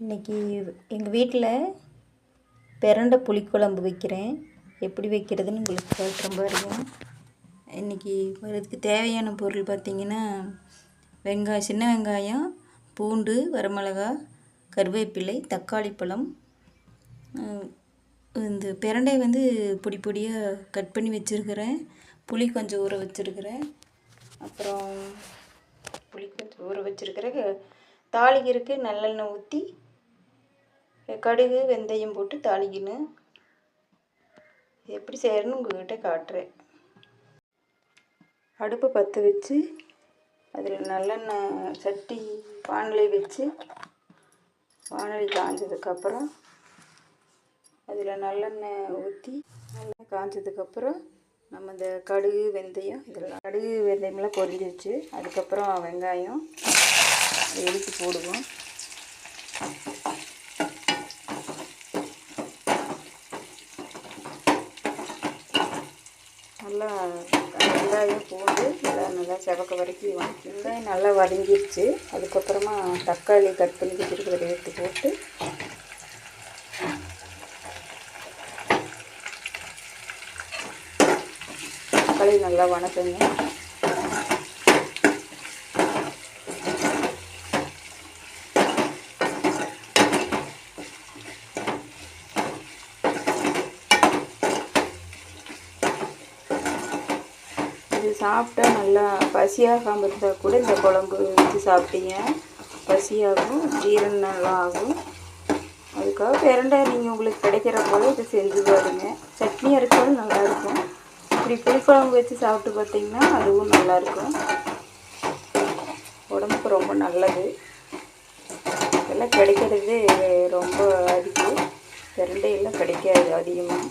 இன்றைக்கி எங்கள் வீட்டில் பிரண்டை புளிக்குழம்பு வைக்கிறேன். எப்படி வைக்கிறதுன்னு உங்களுக்கு காட்டுறேன் பாருங்க. இன்றைக்கி அதுக்கு தேவையான பொருள் பார்த்திங்கன்னா, சின்ன வெங்காயம், பூண்டு, வரமிளகா, கருவேப்பிலை, தக்காளி பழம். இந்த பிரண்டை பொடி பொடியாக கட் பண்ணி வச்சுருக்கிறேன். புளி கொஞ்சம் ஊற வச்சுருக்கிறேன். அப்புறம் புளி கொஞ்சம் ஊற வச்சுருக்கிறேன். தாளிக்கிறதுக்கு நல்லெண்ணெய் ஊற்றி கடுகு வெந்தயம் போட்டு தாளிக்கணும். எப்படி செய்யணும்னு உங்கள்கிட்ட காட்டுறேன். அடுப்பு பற்ற வச்சு அதில் நல்லெண்ணெய் சட்டி வானொலி வச்சு வானொலி காஞ்சதுக்கப்புறம் அதில் நல்லெண்ணெய் ஊற்றி நல்லெண்ணெய் காஞ்சதுக்கப்புறம் நம்ம இந்த கடுகு வெந்தயம் வெந்தயமெல்லாம் பொரிஞ்சிச்சு. அதுக்கப்புறம் வெங்காயம் எடுத்து போடுவோம். நல்லா வெங்காயம் பூண்டு நல்லா செவக்க வரைக்கும் வெங்காயம் நல்லா வதங்கிடுச்சு. அதுக்கப்புறமா தக்காளி கட் பண்ணி வச்சுருக்கிறத எடுத்து போட்டு தக்காளி நல்லா வணக்குங்க. இது சாப்பிட்டா நல்லா பசியாகாமல் இருந்தால் கூட இந்த குழம்பு வச்சு சாப்பிட்டீங்க பசியாகும், ஜீரணம் நல்லா ஆகும். அதுக்காக பிரண்டை நீங்கள் உங்களுக்கு கிடைக்கிற போல் இதை செஞ்சு பாருங்க. சட்னி அரைச்சாலும் நல்லாயிருக்கும். இப்படி புளிக்குழம்பு வச்சு சாப்பிட்டு பார்த்திங்கன்னா அதுவும் நல்லாயிருக்கும். உடம்புக்கு ரொம்ப நல்லது. இதெல்லாம் கிடைக்கிறது ரொம்ப அதிகம். பிரண்டையெல்லாம் கிடைக்காது அதிகமாக.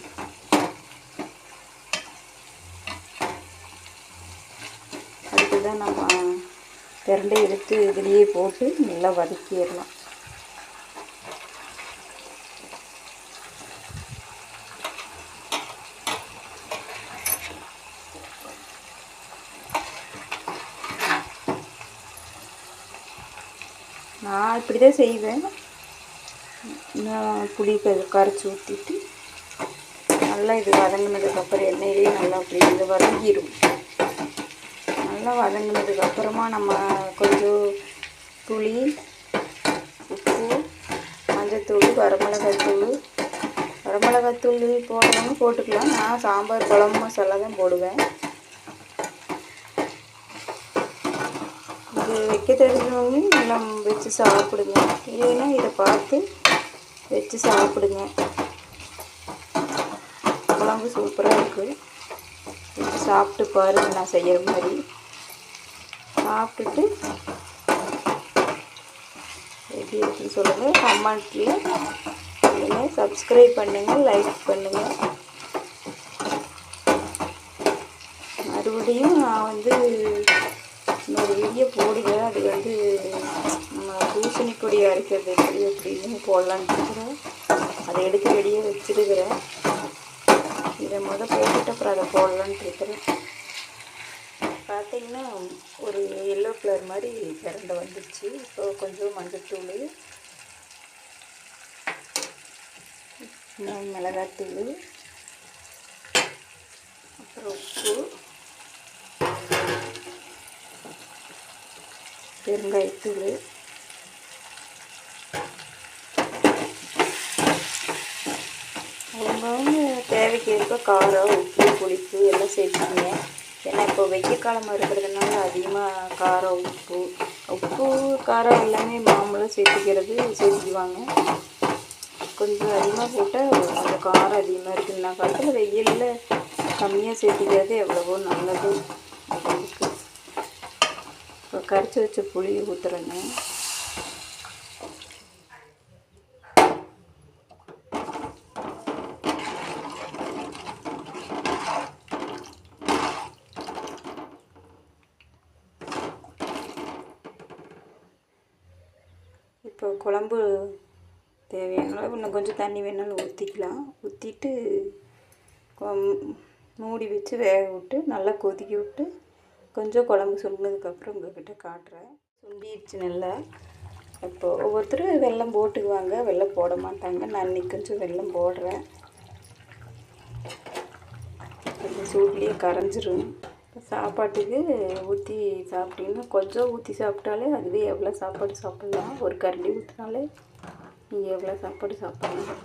அதுக்குதான் நம்ம பிரண்டை எடுத்து இதுலேயே போட்டு நல்லா வதக்கிடலாம். நான் இப்படி தான் செய்வேன். நான் புளி கரைச்சி ஊற்றிட்டு நல்லா இது வதங்கினதுக்கப்புறம் எண்ணெயிலே நல்லா அப்படி இது வதங்கிடும். நல்லா வதங்கினதுக்கப்புறமா நம்ம கொஞ்சம் புளி, உப்பு, மஞ்சத்தூள், வரமிளகாத்தூள் போடுறவங்க போட்டுக்கலாம். நான் சாம்பார் குழம்பு மசாலா தான் போடுவேன். இது வைக்க தெரிஞ்சவங்க நல்லா வச்சு சாப்பிடுங்க. இல்லைன்னா இதை பார்த்து வச்சு சாப்பிடுங்க. குழம்பு சூப்பராக இருக்குது. வச்சு சாப்பிட்டு பாருங்கள். நான் செய்கிற மாதிரி சாப்பிட்டுட்டு எப்படி இருக்குன்னு சொல்லுங்கள். கமெண்ட்லேயே சொல்லுங்கள். சப்ஸ்கிரைப் பண்ணுங்கள், லைக் பண்ணுங்கள். மறுபடியும் நான் இன்னொரு வீடியோ போடுவேன். அது நம்ம பூசணி கொடி அரைக்கிறது எப்படி அப்படின்னு போடலான்னு இருக்கிறேன். அதை எடுத்து வெளியே வச்சுருக்கிறேன். இதை போட்டுட்டு அப்புறம் அதை போடலான்ட்டு இருக்கிறேன். பார்த்திங்கன்னா ஒரு எல்லோ கலர் மாதிரி பிரண்டை வந்துடுச்சு. இப்போ கொஞ்சம் மஞ்சத்தூள், மிளகாத்தூள், அப்புறம் உப்பு, பெருங்காயத்தூள், அவங்க தேவைக்கு ஏற்ப காரம், உப்பு, புளிப்பு எல்லாம் சேர்த்துக்கிங்க. ஏன்னா இப்போ வெய்ய காலமாக இருக்கிறதுனால அதிகமாக காரம், உப்பு காரம் எல்லாமே மாம்பழம் சேர்த்துக்குவாங்க. கொஞ்சம் அதிகமாக போட்டால் அந்த காரம் அதிகமாக இருக்குதுன்னா காலத்தில் வெயிலில் கம்மியாக சேர்த்துக்கிறது எவ்வளவோ நல்லது. அதுக்கு இப்போ கரைச்சி வச்ச புளி ஊற்றுறேங்க. இப்போ குழம்பு தேவையான அளவு இன்னும் கொஞ்சம் தண்ணி வேணாலும் ஊற்றிக்கலாம். ஊற்றிட்டு மூடி வச்சு வேக விட்டு நல்லா கொதிக்க விட்டு கொஞ்சம் குழம்பு சுண்டினதுக்கப்புறம் உங்கள்கிட்ட காட்டுறேன். சுண்டிடுச்சு நல்லா. இப்போது ஒவ்வொருத்தரும் வெல்லம் போட்டுக்குவாங்க, வெல்லம் போட மாட்டாங்க. நான் இன்றைக்கி கொஞ்சம் வெல்லம் போடுறேன். அந்த சூட்லேயே கரைஞ்சிரும். சாப்பாட்டுக்கு ஊற்றி சாப்பிட்டீங்கன்னா கொஞ்சம் ஊற்றி சாப்பிட்டாலே அதுவே எவ்வளோ சாப்பாடு சாப்பிட்லாம். ஒரு கரண்டி ஊற்றினாலே நீங்கள் எவ்வளோ சாப்பாடு சாப்பிட்லாம்.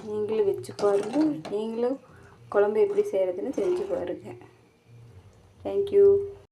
நீங்களும் வச்சு பாருங்கள். நீங்களும் குழம்பு எப்படி செய்கிறதுன்னு செஞ்சு பாருங்கள். தேங்க்யூ.